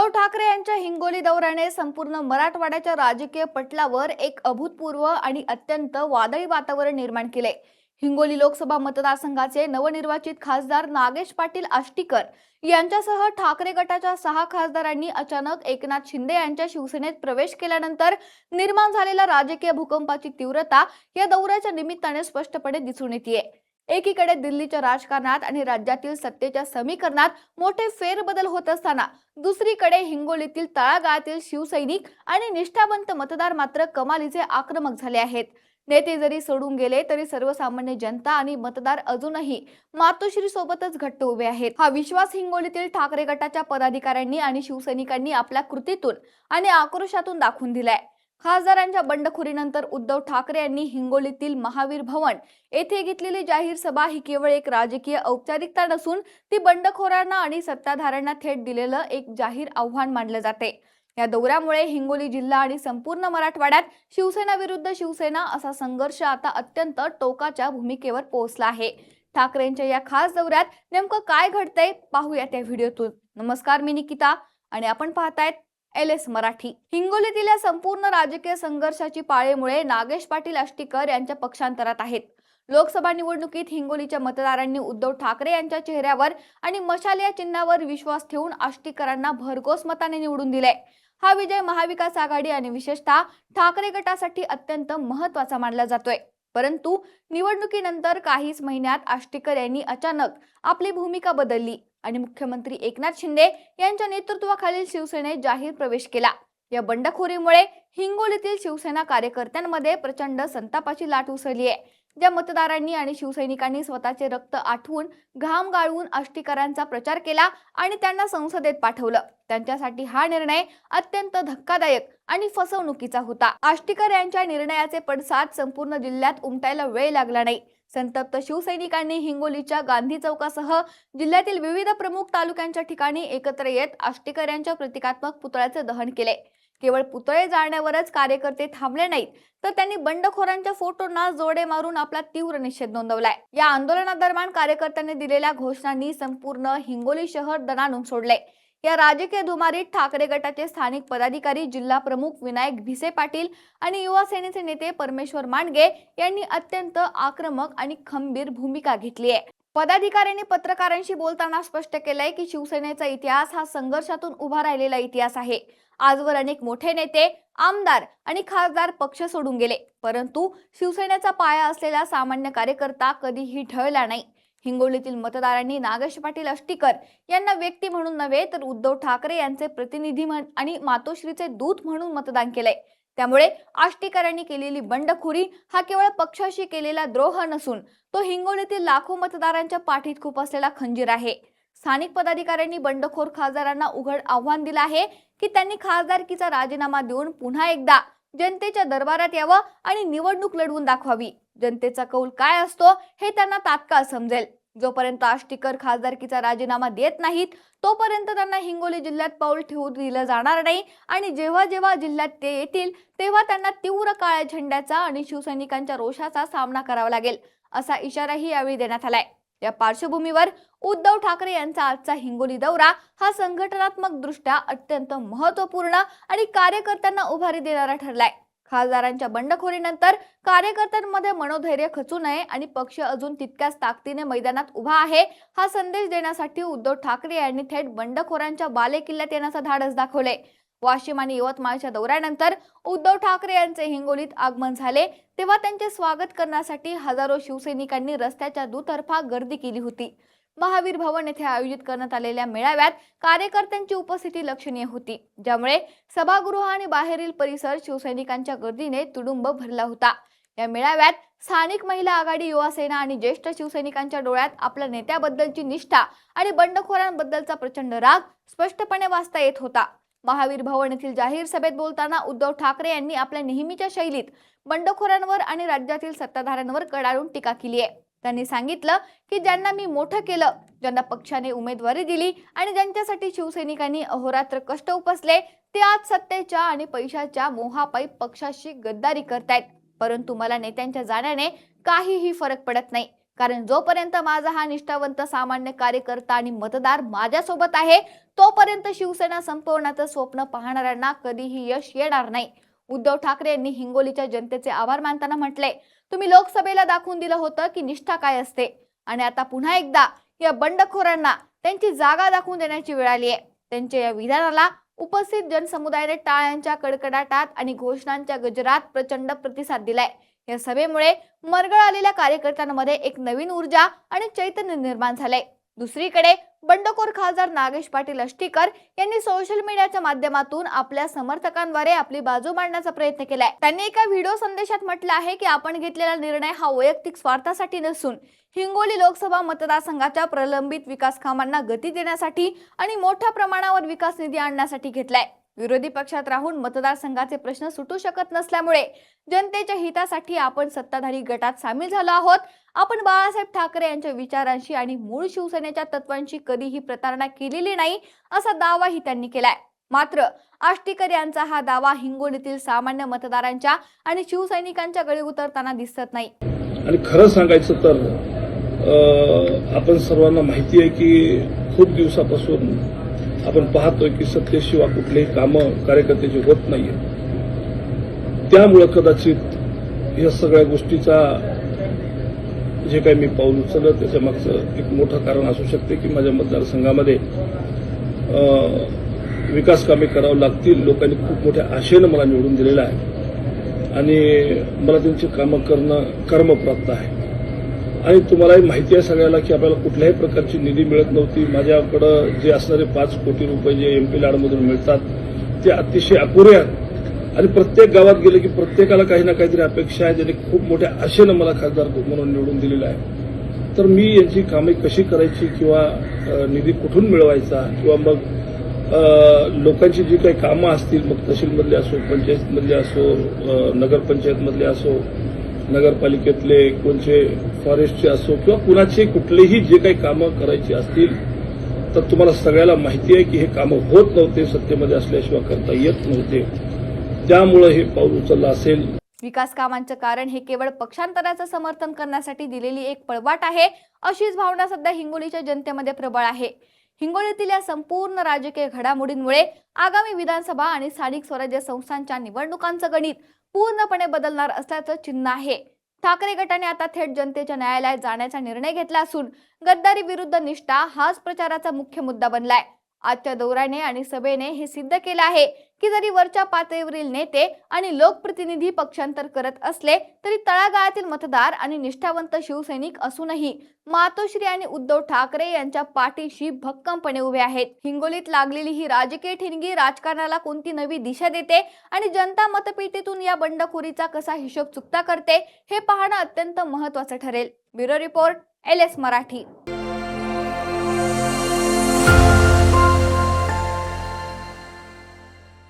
उद्धव ठाकरे यांच्या हिंगोली दौऱ्याने संपूर्ण मराठवाड्याच्या राजकीय पटलावर एक अभूतपूर्व आणि अत्यंत वादळी वातावरण निर्माण केले। हिंगोली लोकसभा मतदारसंघाचे नवनिर्वाचित खासदार नागेश पाटील आष्टीकर यांच्यासह ठाकरे गटाच्या 6 खासदारांनी अचानक एकनाथ शिंदे यांच्या शिवसेनेत प्रवेश केल्यानंतर निर्माण झालेला राजकीय भूकंपाची तीव्रता या दौऱ्याच्या निमित्ताने स्पष्टपणे दिसून येते। एकीकडे दिल्लीच्या राजकारणात आणि राज्यातील सत्तेच्या समीकरणात मोठे फेरबदल होत असताना दुसरीकडे हिंगोलीतील तळागाळातील शिवसैनिक आणि निष्ठावंत मतदार मात्र कमालीचे आक्रमक झाले आहेत। नेते जरी सोडून गेले तरी सर्वसामान्य जनता आणि मतदार अजूनही मातोश्री सोबतच घट्ट उभे आहेत। हा विश्वास हिंगोलीतील ठाकरे गटाच्या पदाधिकाऱ्यांनी आणि शिवसैनिकांनी आपल्या कृतीतून आणि आक्रोशातून दाखवून दिलाय। खासदारांच्या बंडखोरीनंतर उद्धव ठाकरे यांनी हिंगोलीतील महावीर भवन येथे घेतलेली जाहीर सभा ही केवळ एक राजकीय औपचारिकता नसून ती बंडखोरांना आणि सत्ताधाऱ्यांना थेट दिलेलं एक जाहीर आव्हान मानलं जाते। या दौऱ्यामुळे हिंगोली जिल्हा आणि संपूर्ण मराठवाड्यात शिवसेना विरुद्ध शिवसेना असा संघर्ष आता अत्यंत टोकाच्या भूमिकेवर पोहोचला आहे। ठाकरेंच्या या खास दौऱ्यात नेमकं काय घडतंय पाहूया त्या व्हिडिओतून। नमस्कार, मी निकिता आणि आपण पाहतायत LS मराठी। हिंगोलीतील या संपूर्ण राजकीय संघर्षाची पाळेमुळे नागेश पाटील आष्टीकर यांच्या पक्षांतरात आहेत। लोकसभा निवडणुकीत हिंगोलीच्या मतदारांनी उद्धव ठाकरे यांच्या चेहऱ्यावर आणि मशाल या चिन्हावर विश्वास ठेवून आष्टीकरांना भरघोस मताने निवडून दिले। हा विजय महाविकास आघाडी आणि विशेषतः ठाकरे गटासाठी अत्यंत महत्त्वाचा मानला जातोय। परंतु निवडणुकीनंतर काहीच महिन्यात आष्टीकर यांनी अचानक आपली भूमिका बदलली आणि मुख्यमंत्री एकनाथ शिंदे यांच्या नेतृत्वाखालील शिवसेनेत जाहीर प्रवेश केला। या बंडखोरीमुळे हिंगोलीतील शिवसेना कार्यकर्त्यांमध्ये प्रचंड संतापाची लाट उसळली आहे। ज्या मतदारांनी आणि शिवसैनिकांनी स्वतःचे रक्त आठवून घाम गाळून आष्टीकरांचा प्रचार केला आणि त्यांना संसदेत पाठवलं, त्यांच्यासाठी हा निर्णय अत्यंत धक्कादायक आणि फसवणुकीचा होता। आष्टीकर यांच्या निर्णयाचे पडसाद संपूर्ण जिल्ह्यात उमटायला वेळ लागला नाही। संतप्त शिवसैनिकांनी हिंगोलीच्या गांधी चौकासह जिल्ह्यातील विविध प्रमुख तालुक्यांच्या ठिकाणी एकत्र येत आष्टीकर यांच्या प्रतिकात्मक पुतळ्याचे दहन केले। केवळ पुतळे जाळण्यावरच कार्यकर्ते थांबले नाहीत, तर त्यांनी बंडखोरांच्या फोटोंना जोडे मारून आपला तीव्र निषेध नोंदवलाय। या आंदोलनादरम्यान कार्यकर्त्यांनी दिलेल्या घोषणांनी संपूर्ण हिंगोली शहर दणाणून सोडले। या राजकीय धुमारीत ठाकरे गटाचे स्थानिक पदाधिकारी, जिल्हा प्रमुख विनायक भिसे पाटील आणि युवा सेनेचे नेते परमेश्वर मांडगे यांनी अत्यंत आक्रमक आणि खंबीर भूमिका घेतली आहे। पदाधिकाऱ्यांनी पत्रकारांशी बोलताना स्पष्ट केलंय की शिवसेनेचा इतिहास हा संघर्षातून उभा राहिलेला इतिहास आहे। आजवर अनेक मोठे नेते, आमदार आणि खासदार पक्ष सोडून गेले, परंतु शिवसेनेचा पाया असलेला सामान्य कार्यकर्ता कधीही ढळला नाही। हिंगोलीतील मतदारांनी नागेश पाटील आष्टीकर यांना व्यक्ती म्हणून नव्हे तर उद्धव ठाकरे यांचे प्रतिनिधी आणि मातोश्रीचे दूत म्हणून मतदान केलंय। त्यामुळे आष्टीकरांनी केलेली बंडखोरी हा केवळ पक्षाशी केलेला द्रोह नसून तो हिंगोलीतील लाखो मतदारांच्या पाठीत खूप असलेला खंजीर आहे। स्थानिक पदाधिकाऱ्यांनी बंडखोर खासदारांना उघड आव्हान दिलं आहे की त्यांनी खासदारकीचा राजीनामा देऊन पुन्हा एकदा जनतेच्या दरबारात यावं आणि निवडणूक लढवून दाखवावी। जनतेचा कौल काय असतो हे त्यांना तात्काळ समजेल। जोपर्यंत आष्टीकर खासदारकीचा राजीनामा देत नाहीत तोपर्यंत त्यांना हिंगोली जिल्ह्यात पाऊल ठेवू दिलं जाणार नाही आणि जेव्हा जेव्हा जिल्ह्यात ते येतील तेव्हा त्यांना तीव्र काळ्या झेंड्याचा आणि शिवसैनिकांच्या रोषाचा सामना करावा लागेल, असा इशाराही यावेळी देण्यात आलाय। या पार्श्वभूमीवर उद्धव ठाकरे यांचा आजचा हिंगोली दौरा हा संघटनात्मक दृष्ट्या अत्यंत महत्त्वपूर्ण आणि कार्यकर्त्यांना उभारी देणारा ठरलाय। खासदारांच्या बंडखोरीनंतर कार्यकर्त्यांमध्ये मनोधैर्य खचू नये आणि पक्ष अजून तितक्याच ताकदीने मैदानात उभा आहे हा संदेश देण्यासाठी उद्धव ठाकरे यांनी थेट बंडखोरांच्या बालेकिल्ल्यात येण्याचा धाडस दाखवले। वाशिम आणि यवतमाळच्या दौऱ्यानंतर उद्धव ठाकरे यांचे हिंगोलीत आगमन झाले तेव्हा त्यांचे स्वागत करण्यासाठी हजारो शिवसैनिकांनी रस्त्याच्या दुतर्फा गर्दी केली होती। महावीर भवन येथे आयोजित करण्यात आलेल्या मेळाव्यात कार्यकर्त्यांची उपस्थिती लक्षणीय होती, ज्यामुळे सभागृह आणि बाहेरील परिसर शिवसैनिकांच्या गर्दीने तुडुंब भरला होता। या मेळाव्यात स्थानिक महिला आघाडी, युवा सेना आणि ज्येष्ठ शिवसैनिकांच्या डोळ्यात आपल्या नेत्याबद्दलची निष्ठा आणि बंडखोरांबद्दलचा प्रचंड राग स्पष्टपणे वाचता येत होता। महावीर भवन येथील जाहीर सभेत बोलताना उद्धव ठाकरे यांनी आपल्या नेहमीच्या शैलीत बंडखोरांवर आणि राज्यातील सत्ताधाऱ्यांवर कडाडून टीका केली आहे। त्यांनी सांगितलं की ज्यांना मी मोठं केलं, ज्यांना पक्षाने उमेदवारी दिली आणि ज्यांच्यासाठी शिवसैनिकांनी अहोरात्र कष्ट उपसले ते आज सत्तेच्या आणि पैशाच्या मोहापायी पक्षाशी गद्दारी करतायत, परंतु मला नेत्यांच्या जाण्याने काहीही फरक पडत नाही। कारण जोपर्यंत माझा हा निष्ठावंत सामान्य कार्यकर्ता आणि मतदार माझ्यासोबत आहे, तोपर्यंत शिवसेना संपवण्याचं स्वप्न पाहणाऱ्यांना कधीही यश येणार नाही. उद्धव ठाकरे यांनी हिंगोलीच्या जनतेचे आभार मानताना म्हटले, तुम्ही लोकसभेला दाखवून दिलं होतं की निष्ठा काय असते, आणि आता पुन्हा एकदा या बंडखोरांना त्यांची जागा दाखवून देण्याची वेळ आली आहे. त्यांच्या या विधानाला उपस्थित जनसमुदायाने टाळ्यांच्या कडकडाटात आणि घोषणांच्या गजरात प्रचंड प्रतिसाद दिलाय. या सभेमुळे मरगळ आलेल्या कार्यकर्त्यांमध्ये एक नवीन ऊर्जा आणि चैतन्य निर्माण झालंय. दुसरीकडे बंडखोर खासदार नागेश पाटील अष्टीकर यांनी सोशल मीडियाच्या माध्यमातून आपल्या समर्थकांद्वारे आपली बाजू मांडण्याचा प्रयत्न केलाय. त्यांनी एका व्हिडिओ संदेशात म्हटलं आहे की आपण घेतलेला निर्णय हा वैयक्तिक स्वार्थासाठी नसून हिंगोली लोकसभा मतदारसंघाच्या प्रलंबित विकास कामांना गती देण्यासाठी आणि मोठ्या प्रमाणावर विकास निधी आणण्यासाठी घेतलाय. विरोधी पक्षात राहून मतदारसंघाचे प्रश्न सुटू शकत नसल्यामुळे जनतेच्या हितासाठी आपण सत्ताधारी गटात सामील झालो आहोत. आपण बाळासाहेब ठाकरे यांच्या विचारांशी आणि मूळ शिवसेनेच्या तत्वांशी कधीही प्रतारणा केलेली नाही, असा दावाही त्यांनी केलाय. मात्र आष्टीकर यांचा हा दावा हिंगोलीतील सामान्य मतदारांच्या आणि शिवसैनिकांच्या गळी उतरताना दिसत नाही. आणि खरं सांगायचं तर आपण सर्वांना माहिती आहे की खूप दिवसापासून आपण पाहतोय की सत्तेशिवाय कुठलेही कामं कार्यकर्त्याची होत नाहीये. त्यामुळे कदाचित या सगळ्या गोष्टीचा जे काही मी पाऊल उचललं त्याच्या मागचं एक मोठं कारण असू शकते की माझ्या मतदारसंघामध्ये विकास कामे करावं लागतील. लोकांनी खूप मोठ्या आशेनं मला निवडून दिलेलं आहे आणि मला त्यांची कामं करणं कर्मप्राप्त आहे. आणि तुम्हालाही माहिती आहे सगळ्याला की आपल्याला कुठल्याही प्रकारची निधी मिळत नव्हती. माझ्याकडं जे असणारे 5 कोटी रुपये जे एमपी लाडमधून मिळतात ते अतिशय अपुरे आहेत आणि प्रत्येक गावात गेले की प्रत्येकाला काही ना काहीतरी अपेक्षा आहे. ज्यांनी खूप मोठ्या आशेनं मला खासदार म्हणून निवडून दिलेलं आहे. तर मी यांची कामे कशी करायची किंवा निधी कुठून मिळवायचा किंवा मग लोकांची जी काही कामं असतील मग तहसीलमधले असो, पंचायतमधले असो, नगरपंचायतमधले असो, नगरपालिकेतले कोणचे फॉरेस्टचे असो किंवा कुणाचे कुठलेही जे काही कामं करायची असतील तर तुम्हाला सगळ्याला माहिती आहे की हे कामं होत नव्हते. सत्तेमध्ये असल्याशिवाय करता येत नव्हते. त्यामुळे हे पाऊल उचललं असेल. विकास कामांचं कारण हे केवळ पक्षांतराचं समर्थन करण्यासाठी दिलेली एक पळवाट आहे, अशीच भावना सध्या हिंगोलीच्या जनतेमध्ये प्रबळ आहे. हिंगोलीतील या संपूर्ण राजकीय घडामोडींमुळे आगामी विधानसभा आणि स्थानिक स्वराज्य संस्थांच्या निवडणुकांचं गणित पूर्णपणे बदलणार असल्याचं चिन्ह आहे. ठाकरे गटाने आता थेट जनतेच्या न्यायालयात जाण्याचा निर्णय घेतला असून गद्दारी विरुद्ध निष्ठा हाच प्रचाराचा मुख्य मुद्दा बनलाय. आजच्या दौऱ्याने आणि सभेने हे सिद्ध केलं आहे की जरी वरच्या पातळीवरील नेते आणि लोकप्रतिनिधी पक्षांतर करत असले तरी तळागाळातील मतदार आणि निष्ठावंत शिवसैनिक असूनही मातोश्री आणि उद्धव ठाकरे यांच्या पाठीशी भक्कमपणे उभे आहेत. हिंगोलीत लागलेली ही राजकीय ठिणगी राजकारणाला कोणती नवी दिशा देते आणि जनता मतपेटीतून या बंडखोरीचा कसा हिशोब चुकता करते हे पाहणं अत्यंत महत्त्वाचं ठरेल. Bureau report, LS Marathi.